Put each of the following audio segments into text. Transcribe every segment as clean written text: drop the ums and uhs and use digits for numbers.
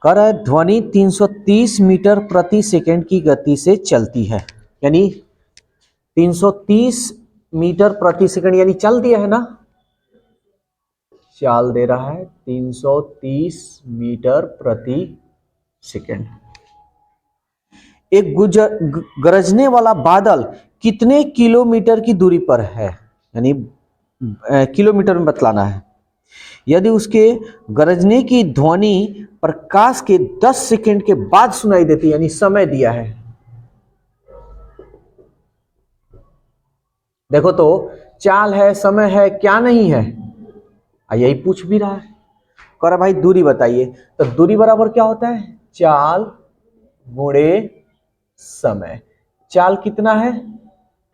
कह रहा है ध्वनि 330 मीटर प्रति सेकंड की गति से चलती है, यानी 330 मीटर प्रति सेकंड यानी चल दिया है ना, चाल दे रहा है 330 मीटर प्रति सेकंड। एक गरजने वाला बादल कितने किलोमीटर की दूरी पर है, यानी किलोमीटर में बतलाना है। यदि उसके गरजने की ध्वनि प्रकाश के 10 सेकंड के बाद सुनाई देती है, यानी समय दिया है। देखो तो चाल है, समय है, क्या नहीं है, यही पूछ भी रहा है। कह रहा भाई दूरी बताइए, तो दूरी बराबर क्या होता है, चाल गुणे समय। चाल कितना है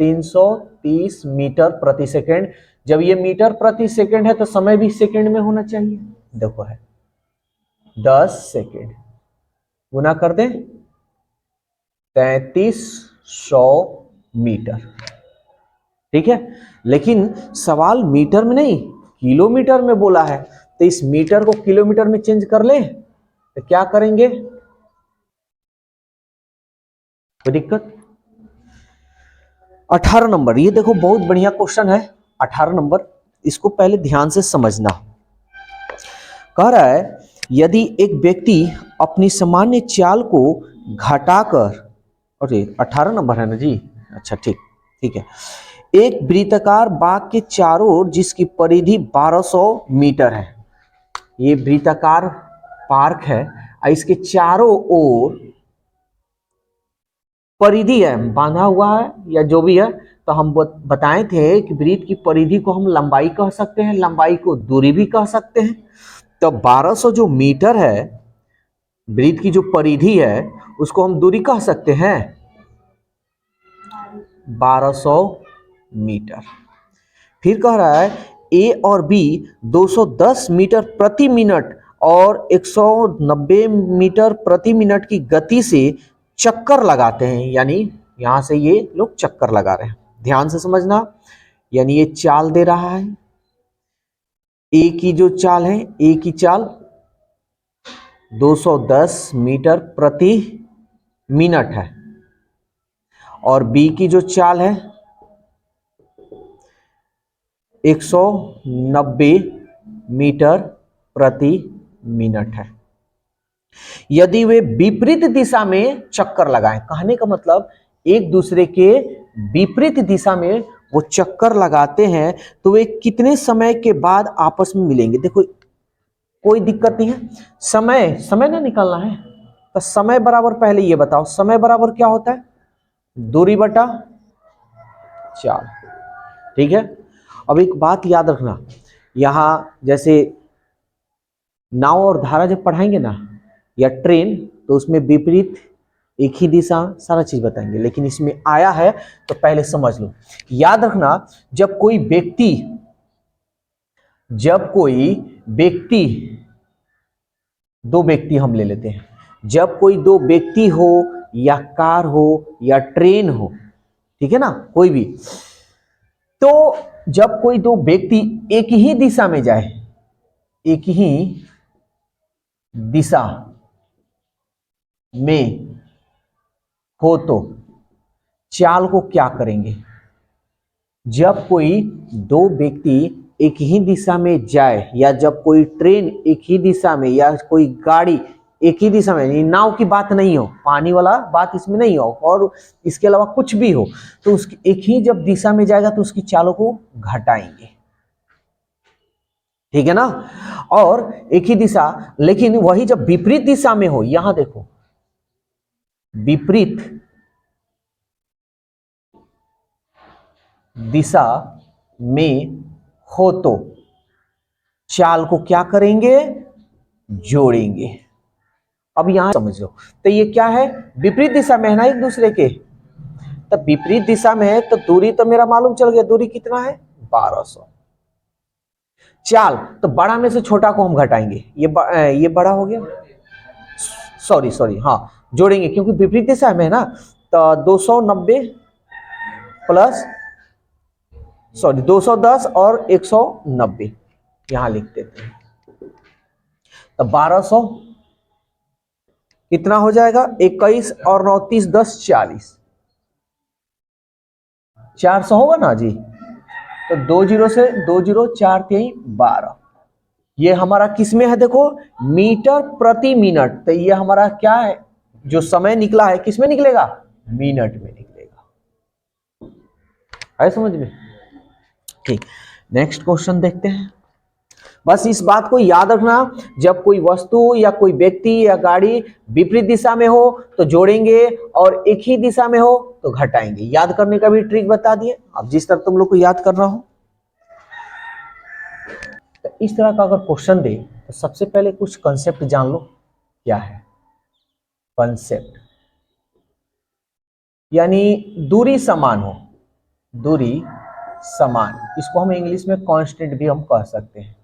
330 मीटर प्रति सेकंड। जब ये मीटर प्रति सेकंड है तो समय भी सेकंड में होना चाहिए। देखो है 10 सेकंड, गुना कर दें 3300 मीटर, ठीक है। लेकिन सवाल मीटर में नहीं किलोमीटर में बोला है, तो इस मीटर को किलोमीटर में चेंज कर लें तो क्या करेंगे, कोई दिक्कत। 18 नंबर, ये देखो बहुत बढ़िया क्वेश्चन है। 18 नंबर, इसको पहले ध्यान से समझना। कह रहा है यदि एक व्यक्ति अपनी सामान्य चाल को घटाकर, अरे 18 नंबर है ना जी, अच्छा ठीक है। एक वृत्ताकार बाग के चारों ओर जिसकी परिधि 1200 मीटर है, ये वृत्ताकार पार्क है, इसके चारों ओर परिधि है, बांधा हुआ है या जो भी है। तो हम बताए थे कि वृत्त की परिधि को हम लंबाई कह सकते हैं, लंबाई को दूरी भी कह सकते हैं। तो 1200 जो मीटर है, वृत्त की जो परिधि है उसको हम दूरी कह सकते हैं 1200 मीटर। फिर कह रहा है ए और बी 210 मीटर प्रति मिनट और 190 मीटर प्रति मिनट की गति से चक्कर लगाते हैं, यानी यहां से ये लोग चक्कर लगा रहे हैं। ध्यान से समझना, यानी ये चाल दे रहा है, ए की जो चाल है, ए की चाल 210 मीटर प्रति मिनट है और बी की जो चाल है 190 मीटर प्रति मिनट है। यदि वे विपरीत दिशा में चक्कर लगाएं, कहने का मतलब एक दूसरे के विपरीत दिशा में वो चक्कर लगाते हैं, तो वे कितने समय के बाद आपस में मिलेंगे। देखो कोई दिक्कत नहीं है, समय ना निकालना है, तो समय बराबर पहले ये बताओ, समय बराबर क्या होता है, दूरी बटा चाल, ठीक है। अब एक बात याद रखना, यहां जैसे नाव और धारा जब पढ़ाएंगे ना या ट्रेन, तो उसमें विपरीत एक ही दिशा सारा चीज बताएंगे, लेकिन इसमें आया है तो पहले समझ लो। याद रखना, जब कोई व्यक्ति दो व्यक्ति हम ले लेते हैं, जब कोई दो व्यक्ति हो या कार हो या ट्रेन हो, ठीक है ना, कोई भी, तो जब कोई दो व्यक्ति एक ही दिशा में जाए, एक ही दिशा में हो, तो चाल को क्या करेंगे। जब कोई दो व्यक्ति एक ही दिशा में जाए, या जब कोई ट्रेन एक ही दिशा में, या कोई गाड़ी एक ही दिशा में, नाव की बात नहीं हो, पानी वाला बात इसमें नहीं हो, और इसके अलावा कुछ भी हो, तो उसकी एक ही जब दिशा में जाएगा तो उसकी चालों को घटाएंगे, ठीक है ना। और एक ही दिशा, लेकिन वही जब विपरीत दिशा में हो, यहां देखो विपरीत दिशा में हो, तो चाल को क्या करेंगे, जोड़ेंगे। अब यहां समझ लो, तो ये क्या है, विपरीत दिशा में है ना एक दूसरे के, तब विपरीत दिशा में है तो दूरी तो मेरा मालूम चल गया, दूरी कितना है 1200। चाल तो बड़ा में से छोटा को हम घटाएंगे, ये बड़ा हो गया, सॉरी हाँ, जोड़ेंगे क्योंकि विपरीत दिशा में है ना, तो 290 प्लस 210 और 190 यहां लिख देते हैं, तो 1200 कितना हो जाएगा? 21 और 9 30 10 40, 400 होगा ना जी। तो 2 जीरो से 2 जीरो 4 3 12, ये हमारा किस में है? देखो मीटर प्रति मिनट। तो ये हमारा क्या है? जो समय निकला है किस में निकलेगा? मिनट में निकलेगा। है समझ में? ठीक, नेक्स्ट क्वेश्चन देखते हैं। बस इस बात को याद रखना, जब कोई वस्तु या कोई व्यक्ति या गाड़ी विपरीत दिशा में हो तो जोड़ेंगे, और एक ही दिशा में हो तो घटाएंगे। याद करने का भी ट्रिक बता दिए। अब जिस तरह तुम लोग को याद करना हो, तो इस तरह का अगर क्वेश्चन दे तो सबसे पहले कुछ कंसेप्ट जान लो। क्या है कंसेप्ट? यानी दूरी समान हो, दूरी समान, इसको हम इंग्लिश में कांस्टेंट भी हम कह सकते हैं।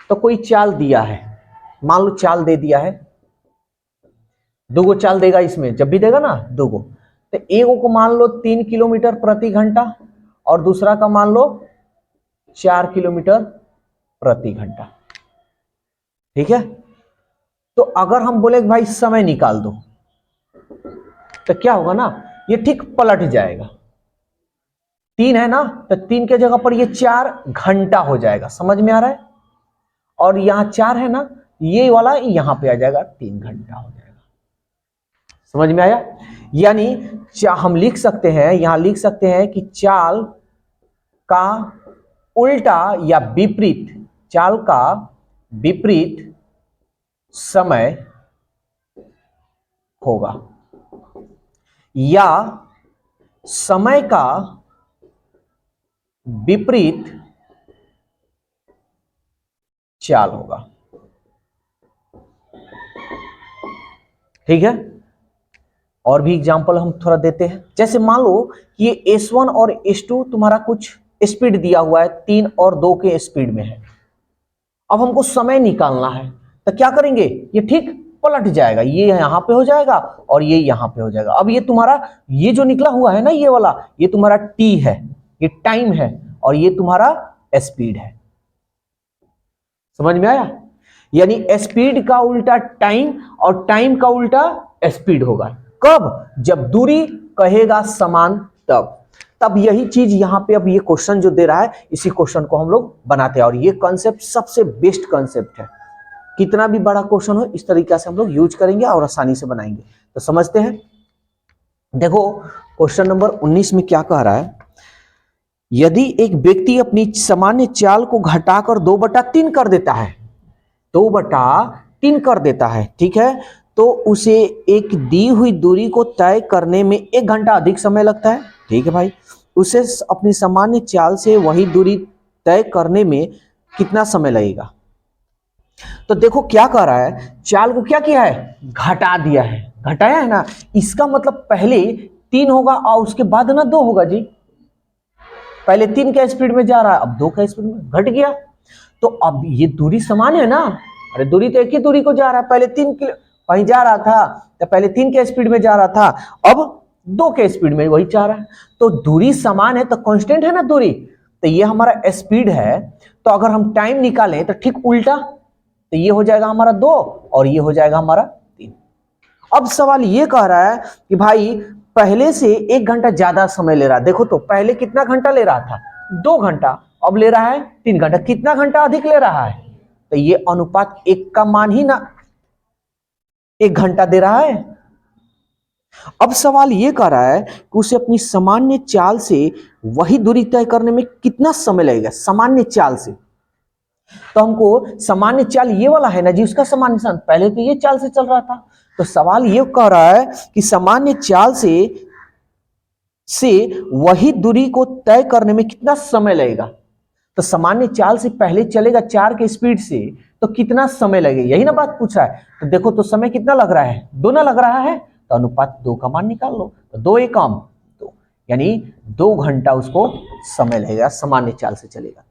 तो कोई चाल दिया है, मान लो चाल दे दिया है, दो गो चाल देगा इसमें, जब भी देगा ना दो गो। तो एक को मान लो 3 किलोमीटर प्रति घंटा और दूसरा का मान लो 4 किलोमीटर प्रति घंटा। ठीक है, तो अगर हम बोले भाई समय निकाल दो, तो क्या होगा ना, ये ठीक पलट जाएगा। 3 है ना, तो 3 के जगह पर ये 4 घंटा हो जाएगा। समझ में आ रहा है? और यहां 4 है ना, ये वाला यहां पे आ जाएगा, 3 घंटा हो जाएगा। समझ में आया? यानी हम लिख सकते हैं, यहां लिख सकते हैं कि चाल का उल्टा या विपरीत, चाल का विपरीत समय होगा, या समय का विपरीत चाल होगा। ठीक है, और भी एग्जांपल हम थोड़ा देते हैं। जैसे मान लो कि ये S1 और S2 तुम्हारा कुछ स्पीड दिया हुआ है, 3 और 2 के स्पीड में है। अब हमको समय निकालना है, तो क्या करेंगे? ये ठीक पलट जाएगा, ये यहां पे हो जाएगा और ये यहां पे हो जाएगा। अब ये तुम्हारा, ये जो निकला हुआ है ना, ये वाला, ये तुम्हारा T है, ये टाइम है, और ये तुम्हारा स्पीड है। समझ में आया? यानी स्पीड का उल्टा टाइम और टाइम का उल्टा स्पीड होगा। कब? जब दूरी कहेगा समान, तब तब यही चीज यहां पे, अब ये क्वेश्चन जो दे रहा है, इसी क्वेश्चन को हम लोग बनाते हैं। और ये कॉन्सेप्ट सबसे बेस्ट कॉन्सेप्ट है। कितना भी बड़ा क्वेश्चन हो, इस तरीके से हम लोग यूज करेंगे और आसानी से बनाएंगे। तो समझते हैं। देखो क्वेश्चन नंबर 19 में क्या कह रहा है? यदि एक व्यक्ति अपनी सामान्य चाल को घटाकर 2/3 कर देता है, 2/3 कर देता है, ठीक है, तो उसे एक दी हुई दूरी को तय करने में 1 घंटा अधिक समय लगता है। ठीक है भाई, उसे अपनी सामान्य चाल से वही दूरी तय करने में कितना समय लगेगा? तो देखो क्या कर रहा है, चाल को क्या किया है? घटा दिया है, घटाया है ना। इसका मतलब पहले 3 होगा और उसके बाद ना 2 होगा जी। पहले 3 के स्पीड में जा रहा है, अब 2 के स्पीड में घट गया। तो अब ये दूरी समान है ना, अरे दूरी तो एक ही दूरी को जा रहा है। पहले 3 किलो वहीं जा रहा था, तो पहले 3 के स्पीड में जा रहा था, अब 2 के स्पीड में वही जा रहा है। तो दूरी समान है तो कांस्टेंट है ना दूरी, तो ये हमारा स्पीड है। तो अगर हम टाइम निकालें तो ठीक उल्टा, तो ये हो जाएगा हमारा 2 और ये हो जाएगा हमारा 3। अब सवाल ये कह रहा है कि भाई पहले से 1 घंटा ज्यादा समय ले रहा है। देखो तो पहले कितना घंटा ले रहा था? 2 घंटा, अब ले रहा है 3 घंटा। कितना घंटा अधिक ले रहा है? तो ये अनुपात 1 का मान ही ना 1 घंटा दे रहा है। अब सवाल ये कह रहा है कि उसे अपनी सामान्य चाल से वही दूरी तय करने में कितना समय लगेगा? सामान्य चाल से, तो हमको सामान्य चाल ये वाला है ना जी, उसका सामान्य चाल, पहले तो ये चाल से चल रहा था। तो सवाल ये कह रहा है कि सामान्य चाल से वही दूरी को तय करने में कितना समय लगेगा? तो सामान्य चाल से पहले चलेगा 4 के स्पीड से, तो कितना समय लगेगा, यही ना बात पूछा है। तो देखो तो समय कितना लग रहा है? 2 ना लग रहा है, तो अनुपात 2 का मान निकाल लो। तो 2 एक कम 2, यानी 2 घंटा उसको समय लगेगा, सामान्य चाल से चलेगा।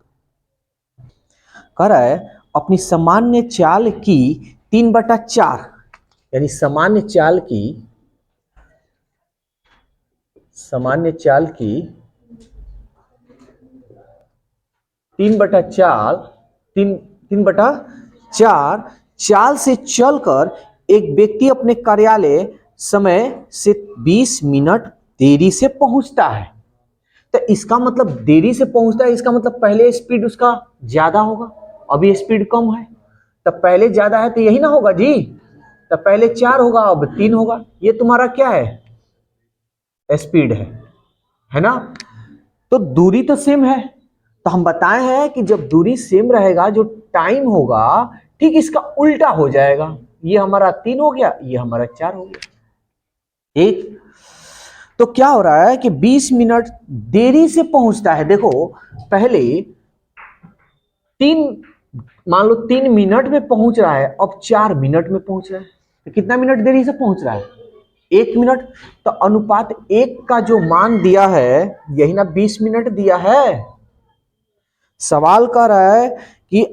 कह रहा है अपनी सामान्य चाल की 3/4, यानी सामान्य चाल की 3/4, 3/4 चाल से चलकर एक व्यक्ति अपने कार्यालय समय से 20 मिनट देरी से पहुंचता है, तो इसका मतलब देरी से पहुंचता है, इसका मतलब पहले स्पीड उसका ज्यादा होगा, अभी स्पीड कम है, तब पहले ज्यादा है तो यही ना होगा जी, तब पहले 4 होगा अब 3 होगा। ये तुम्हारा क्या है? स्पीड है ना। तो दूरी तो सेम है, तो हम बताए हैं कि जब दूरी सेम रहेगा जो टाइम होगा ठीक इसका उल्टा हो जाएगा। ये हमारा 3 हो गया, ये हमारा 4 हो गया। ठीक, तो क्या हो रहा है कि 20 मिनट देरी से पहुंचता है। देखो पहले 3, मान लो 3 मिनट में पहुंच रहा है, अब 4 मिनट में पहुंच रहा है, तो कितना मिनट देरी से पहुंच रहा है? 1 मिनट। तो अनुपात 1 का जो मान दिया है यही ना 20 मिनट दिया है। सवाल कर रहा है कि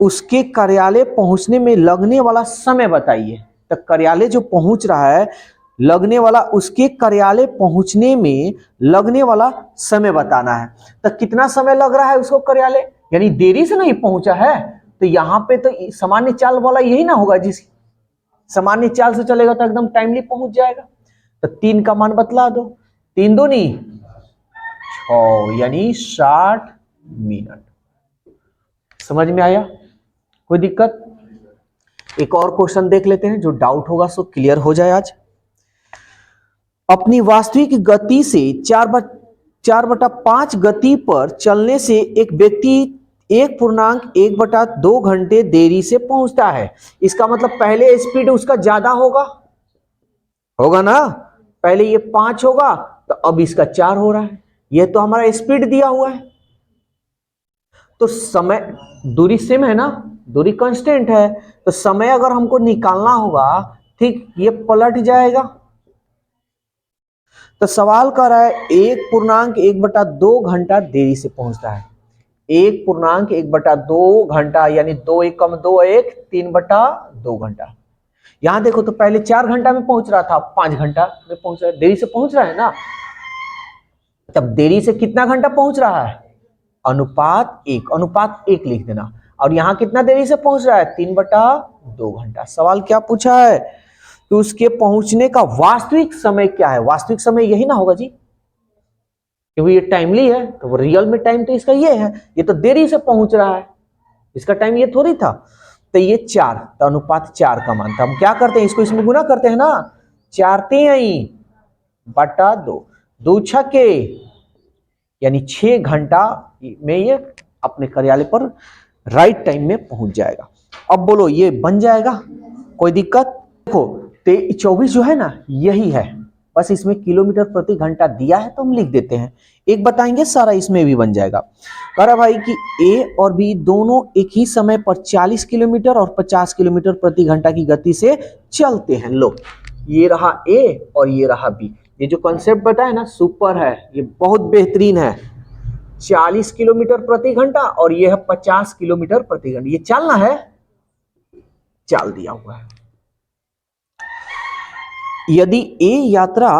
उसके कार्यालय पहुंचने में लगने वाला समय बताइए। तो कार्यालय जो पहुंच रहा है, लगने वाला, उसके कार्यालय पहुंचने में लगने वाला समय बताना है। तो कितना समय लग रहा है उसको कार्यालय, यानी देरी से नहीं पहुंचा है, तो यहां पे तो सामान्य चाल वाला यही ना होगा, जिस सामान्य चाल से चलेगा तो एकदम टाइमली पहुंच जाएगा। तो 3 का मान बतला दो, 3 दूनी 6 यानी 60 मिनट। समझ में आया? कोई दिक्कत? एक और क्वेश्चन देख लेते हैं, जो डाउट होगा सो क्लियर हो जाए आज। अपनी वास्तविक गति से 4/5 गति पर चलने से एक व्यक्ति 1.1/2 घंटे देरी से पहुंचता है। इसका मतलब पहले स्पीड उसका ज्यादा होगा ना, पहले ये 5 होगा तो अब इसका 4 हो रहा है, ये तो हमारा स्पीड दिया हुआ है। तो समय, दूरी सेम है ना, दूरी कांस्टेंट है, तो समय अगर हमको निकालना होगा ठीक, ये पलट जाएगा। तो सवाल कर रहा है 1.1/2 घंटा देरी से पहुंचता है। 1.1/2 घंटा यानी 2 1 कम 2 1 3/2 घंटा। यहां देखो तो पहले 4 घंटा में पहुंच रहा था, 5 घंटा में पहुंच रहा है, देरी से पहुंच रहा है ना। तब देरी से कितना घंटा पहुंच रहा है? अनुपात 1 लिख देना। और यहां कितना देरी से पहुंच रहा है? 3/2 घंटा। सवाल क्या पूछा है कि उसके पहुंचने का वास्तविक समय क्या है? वास्तविक समय यही ना होगा जी, क्योंकि ये टाइमली है, तो वो रियल में टाइम तो इसका ये है, ये तो देरी से पहुंच रहा है, इसका टाइम ये थोड़ी था। तो ये 4, तो अनुपात 4 का मान था। हम क्या करते हैं, इसको इसमें गुना करते हैं ना, 4/2, 2 छक्के यानी 6 घंटा में ये अपने कार्यालय पर राइट टाइम में पहुंच जाएगा। अब बोलो ये बन जाएगा? कोई दिक्कत? देखो 24 जो है ना यही है, बस इसमें किलोमीटर प्रति घंटा दिया है तो हम लिख देते हैं। एक बताएंगे सारा इसमें भी बन जाएगा। कह रहा भाई कि ए और बी दोनों एक ही समय पर 40 किलोमीटर और 50 किलोमीटर प्रति घंटा की गति से चलते हैं। लो ये रहा ए और ये रहा बी। ये जो कॉन्सेप्ट बताया ना सुपर है, ये बहुत बेहतरीन है। 40 किलोमीटर प्रति घंटा और ये है 50 किलोमीटर प्रति घंटा, ये चलना है, चाल दिया हुआ है। यदि ए यात्रा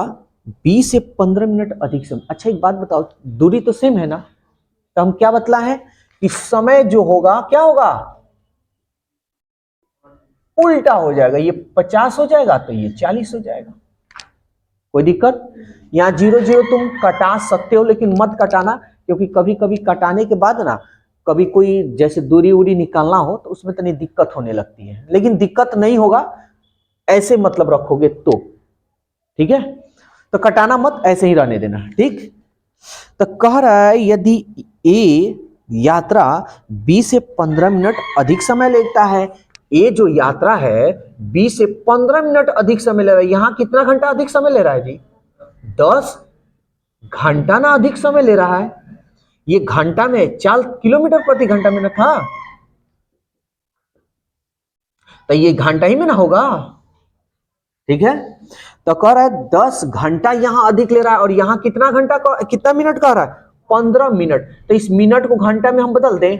बी से 15 मिनट अधिक समय, अच्छा एक बात बताओ, दूरी तो सेम है ना, तो हम क्या बतला है कि समय जो होगा क्या होगा? उल्टा हो जाएगा, ये 50 हो जाएगा तो ये 40 हो जाएगा। कोई दिक्कत? यहां 0 0 तुम कटा सकते हो, लेकिन मत कटाना, क्योंकि कभी कभी कटाने के बाद ना कभी कोई जैसे दूरी उरी निकालना हो तो उसमें तनी दिक्कत होने लगती है, लेकिन दिक्कत नहीं होगा ऐसे मतलब रखोगे तो ठीक है। तो कटाना मत, ऐसे ही रहने देना, ठीक। तो कह रहा है यदि ए यात्रा बी से 15 मिनट अधिक समय लेता है, ये जो यात्रा है 20 से 15 मिनट अधिक समय ले रहा है, यहां कितना घंटा अधिक समय ले रहा है जी? 10 घंटा ना अधिक समय ले रहा है। ये घंटा में, चाल किलोमीटर प्रति घंटा में ना था, तो ये घंटा ही में ना होगा, ठीक है। तो कह रहा है 10 घंटा यहां अधिक ले रहा है, और यहां कितना घंटा का, कितना मिनट कह रहा है? 15 मिनट। तो इस मिनट को घंटा में हम बदल दें,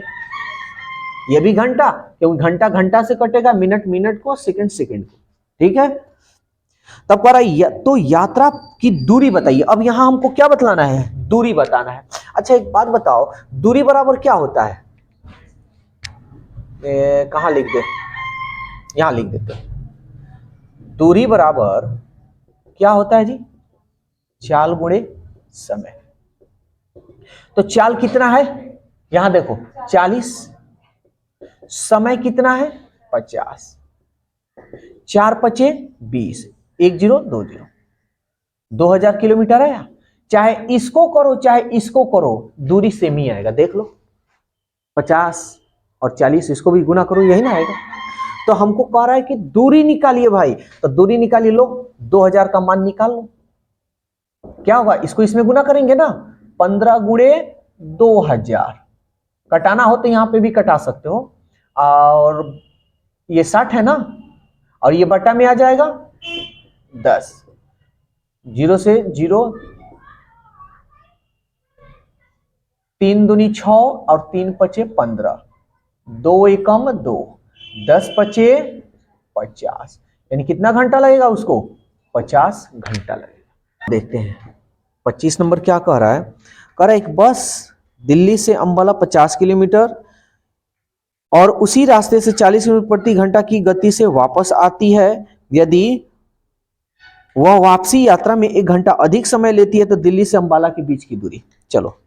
ये भी घंटा, क्योंकि घंटा घंटा से कटेगा, मिनट मिनट को, सेकंड सेकंड को, ठीक है। तब कह रहा है तो यात्रा की दूरी बताइए। अब यहां हमको क्या बतलाना है? दूरी बताना है। अच्छा एक बात बताओ, दूरी बराबर क्या होता है? कहां लिख दे? यहां लिख देते हैं दूरी बराबर क्या होता है जी, चाल गुणे समय। तो चाल कितना है, यहां देखो 40, समय कितना है 50, 4 पचे 20, 1020, 2000 किलोमीटर आया। चाहे इसको करो चाहे इसको करो, दूरी सेम ही आएगा। देख लो 50 और 40, इसको भी गुना करो, यही ना आएगा। तो हमको कह रहा है कि दूरी निकालिए भाई, तो दूरी निकालिए, लो 2000 का मान निकाल लो। क्या होगा, इसको इसमें गुना करेंगे ना, 15 गुणे 2000। कटाना हो तो यहां पे भी कटा सकते हो, और ये 60 है ना, और ये बटा में आ जाएगा 10, 0 से 0, 3 दूनी 6 और 3 पचे 15, 2 एकम 2, 10 पचे 50, यानी कितना घंटा लगेगा उसको, 50 घंटा लगेगा। देखते हैं 25 नंबर क्या कह रहा है। कह रहा है एक बस दिल्ली से अंबाला 50 किलोमीटर और उसी रास्ते से 40 किलोमीटर प्रति घंटा की गति से वापस आती है। यदि वह वापसी यात्रा में 1 घंटा अधिक समय लेती है तो दिल्ली से अंबाला के बीच की दूरी। चलो,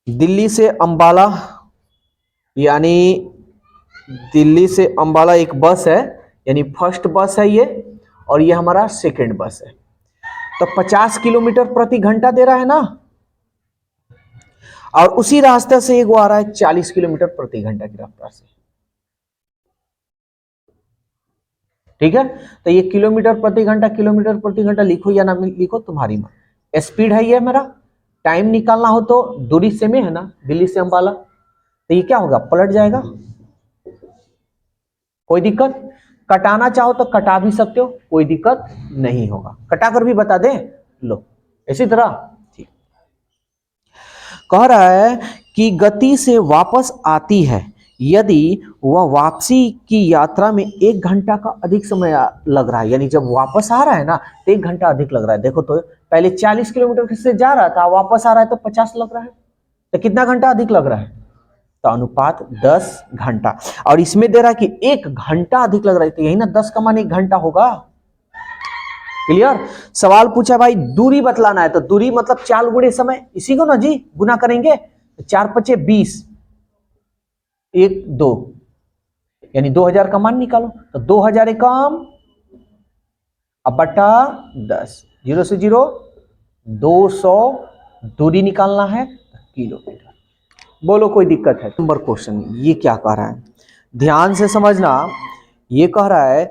दिल्ली से अंबाला, यानी दिल्ली से अंबाला एक बस है, यानी फर्स्ट बस है ये, और ये हमारा सेकंड बस है। तो 50 किलोमीटर प्रति घंटा दे रहा है ना, और उसी रास्ते से एक वो आ रहा है 40 किलोमीटर प्रति घंटा की रफ्तार से। ठीक है, तो ये किलोमीटर प्रति घंटा लिखो या ना लिखो तुम्हारी मां। स्पीड है ये मेरा, टाइम निकालना हो तो दूरी से में है ना, दिल्ली से अंबाला, तो ये क्या होगा, पलट जाएगा, कोई दिक्कत। कटाना चाहो तो कटा भी सकते हो, कोई दिक्कत नहीं होगा, कटा कर भी बता दें, लो इसी तरह। ठीक, कह रहा है कि गति से वापस आती है यदि वह वापसी की यात्रा में 1 घंटा का अधिक समय लग रहा है, यानी जब वापस आ रहा है ना तो 1 घंटा अधिक लग रहा है। देखो तो पहले 40 किलोमीटर से जा रहा था, वापस आ रहा है तो 50 लग रहा है, तो कितना घंटा अधिक लग रहा है, तो अनुपात 10 घंटा। और इसमें दे रहा है कि 1 घंटा अधिक लग रहा है, तो यही ना 10 का मान 1 घंटा होगा। क्लियर। सवाल पूछा भाई दूरी बतलाना है, तो दूरी मतलब चाल गुणे समय, इसी को ना जी गुना करेंगे, 4 पचे 20, 1 2, यानी 2000 का मान निकालो, तो 2000 एकम अब बटा 10, 0 से 0, 200, दूरी निकालना है किलोमीटर। बोलो कोई दिक्कत है। नंबर क्वेश्चन ये क्या कह रहा है, ध्यान से समझना। ये कह रहा है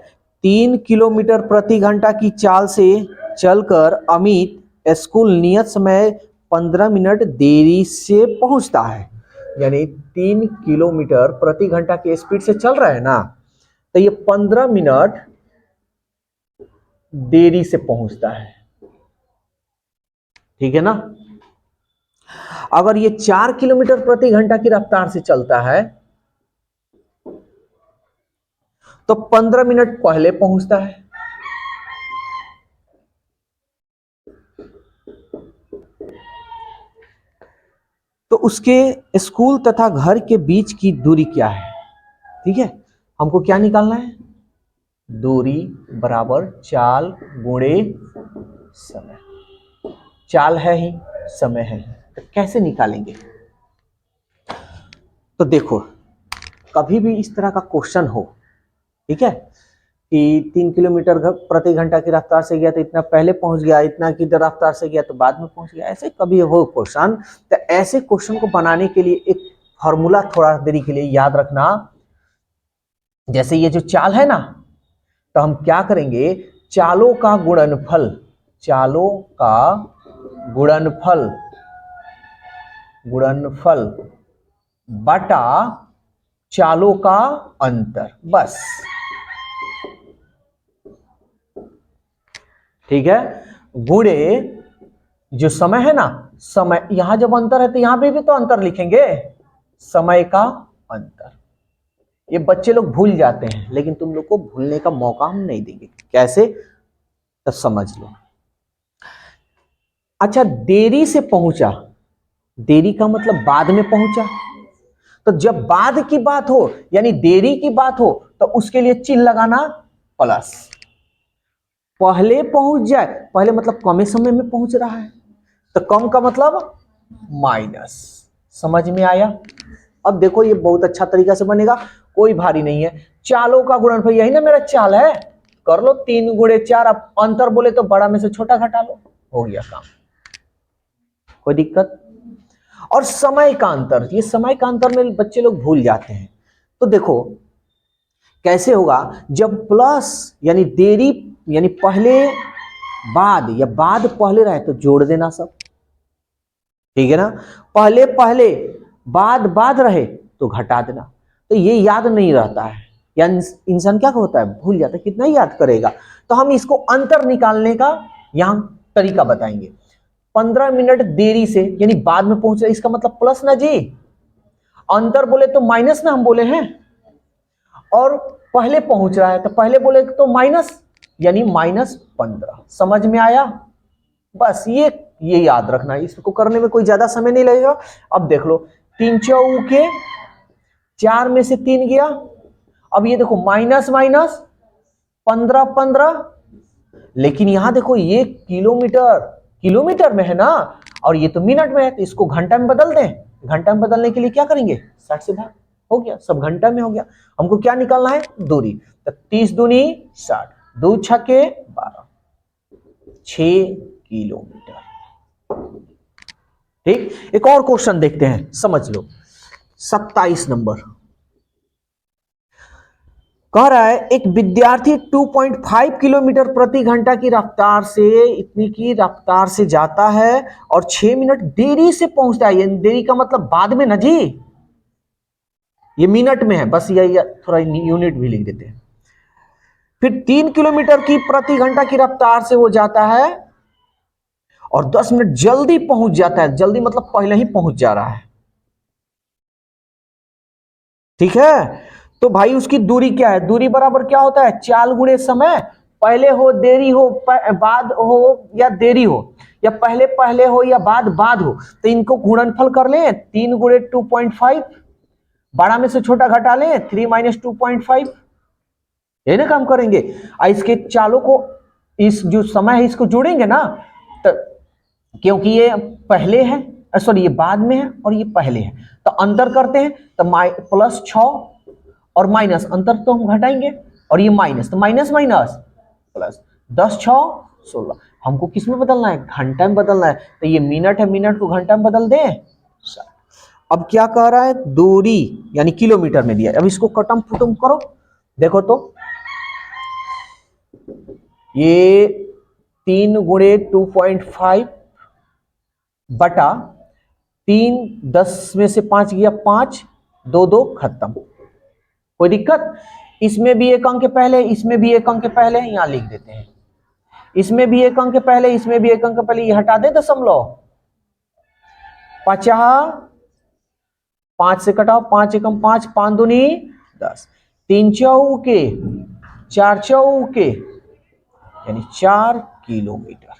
3 किलोमीटर प्रति घंटा की चाल से चलकर अमित स्कूल नियत समय 15 मिनट देरी से पहुंचता है। यानी 3 किलोमीटर प्रति घंटा की स्पीड से चल रहा है ना, तो ये 15 मिनट देरी से पहुंचता है। ठीक है ना। अगर ये 4 किलोमीटर प्रति घंटा की रफ्तार से चलता है तो 15 मिनट पहले पहुंचता है। तो उसके स्कूल तथा घर के बीच की दूरी क्या है। ठीक है, हमको क्या निकालना है, दूरी बराबर चाल गुणे समय। चाल है ही, समय है, तो कैसे निकालेंगे। तो देखो, कभी भी इस तरह का क्वेश्चन हो, ठीक है, कि 3 किलोमीटर प्रति घंटा की रफ्तार से गया तो इतना पहले पहुंच गया, इतना की रफ्तार से गया तो बाद में पहुंच गया, ऐसे कभी हो क्वेश्चन, तो ऐसे क्वेश्चन को बनाने के लिए एक फॉर्मूला थोड़ा देरी के लिए याद रखना। जैसे ये जो चाल है ना, तो हम क्या करेंगे, चालों का गुणनफल, चालों का गुणनफल, गुणनफल बटा चालों का अंतर, बस। ठीक है, गुणे जो समय है ना, समय, यहां जब अंतर है तो यहां पे भी तो अंतर लिखेंगे, समय का अंतर। ये बच्चे लोग भूल जाते हैं, लेकिन तुम लोग को भूलने का मौका हम नहीं देंगे। कैसे, तो समझ लो। अच्छा, देरी से पहुंचा, देरी का मतलब बाद में पहुंचा, तो जब बाद की बात हो यानी देरी की बात हो तो उसके लिए चिन्ह लगाना प्लस। पहले पहुंच जाए, पहले मतलब कम समय में पहुंच रहा है, तो कम का मतलब माइनस। समझ में आया? अब देखो ये बहुत अच्छा तरीका से बनेगा, कोई भारी नहीं है। चालों का गुणनफल, यही ना मेरा चाल है, कर लो 3 गुणे 4। अब अंतर बोले तो बड़ा में से छोटा घटा लो, हो गया काम, कोई दिक्कत। और समय का अंतर, ये समय का अंतर में बच्चे लोग भूल जाते हैं। तो देखो कैसे होगा, जब प्लस यानी देरी यानी पहले बाद या बाद पहले रहे तो जोड़ देना सब, ठीक है ना। पहले पहले बाद बाद रहे तो घटा देना। तो ये याद नहीं रहता है, या इंसान क्या होता है, भूल जाता है, कितना ही याद करेगा। तो हम इसको अंतर निकालने का यहां तरीका बताएंगे। 15 मिनट देरी से यानी बाद में पहुंच रहे, इसका मतलब प्लस ना जी, अंतर बोले तो माइनस ना हम बोले हैं, और पहले पहुंच रहा है तो पहले बोले तो माइनस, यानी -15। समझ में आया? बस ये याद रखना है, इसको करने में कोई ज्यादा समय नहीं लगेगा। अब देख लो 3 चौके 4 में से 3 गया। अब ये देखो माइनस माइनस 15 15, लेकिन यहां देखो ये किलोमीटर किलोमीटर में है ना, और ये तो मिनट में है, तो इसको घंटा में बदल दें। घंटा में बदलने के लिए क्या करेंगे, 60 से भाग, हो गया, सब घंटा में हो गया। हमको क्या निकालना है, दूरी। तो 30 दूनी 60, 2 छक्के 12, 6 किलोमीटर। ठीक, एक और क्वेश्चन देखते हैं, समझ लो। 27 नंबर कह रहा है एक विद्यार्थी 2.5 किलोमीटर प्रति घंटा की रफ्तार से, इतनी की रफ्तार से जाता है और 6 मिनट देरी से पहुंचता है। देरी का मतलब बाद में ना जी, ये मिनट में है, बस ये थोड़ा यूनिट भी लिख देते हैं। फिर 3 किलोमीटर की प्रति घंटा की रफ्तार से वो जाता है और 10 मिनट जल्दी पहुंच जाता है। जल्दी मतलब पहले ही पहुंच जा रहा है, ठीक है। तो भाई उसकी दूरी क्या है, दूरी बराबर क्या होता है, चाल गुणे समय। पहले हो देरी हो, बाद हो या देरी हो, या पहले पहले हो या बाद बाद हो, तो इनको गुणनफल कर लें। 3 गुणे 2.5, बड़ा में से छोटा घटा लें, 3 - 2.5, ये ना काम करेंगे। और इसके चालों को, इस जो समय है इसको जोड़ेंगे ना, तो क्योंकि ये पहले है, सॉरी ये बाद में है और ये पहले है, तो अंतर करते हैं। तो +6 और माइनस, अंतर तो हम घटाएंगे, और ये माइनस, तो माइनस माइनस प्लस, 10 6 16। हमको किस में बदलना है, घंटा में बदलना है। तो ये मिनट है, मिनट को घंटा में बदल दें। अब क्या कह रहा है, दूरी यानी किलोमीटर में दिया। अब इसको कटम फुटम करो, देखो तो ये 3 गुणे 2.5 बटा 3, 10 में से 5 गया 5, 2 2 खत्म। कोई दिक्कत? इसमें भी एक अंक के पहले, इसमें भी एक अंक के पहले, यहां लिख देते हैं। इसमें भी एक अंक के पहले, इसमें भी एक अंक के पहले, ये हटा दे दशमलव। 50, 5 से कटाओ, 5 एकम 5, 5 दूनी 10, 3 चौके 4 चौके यानी 4 किलोमीटर।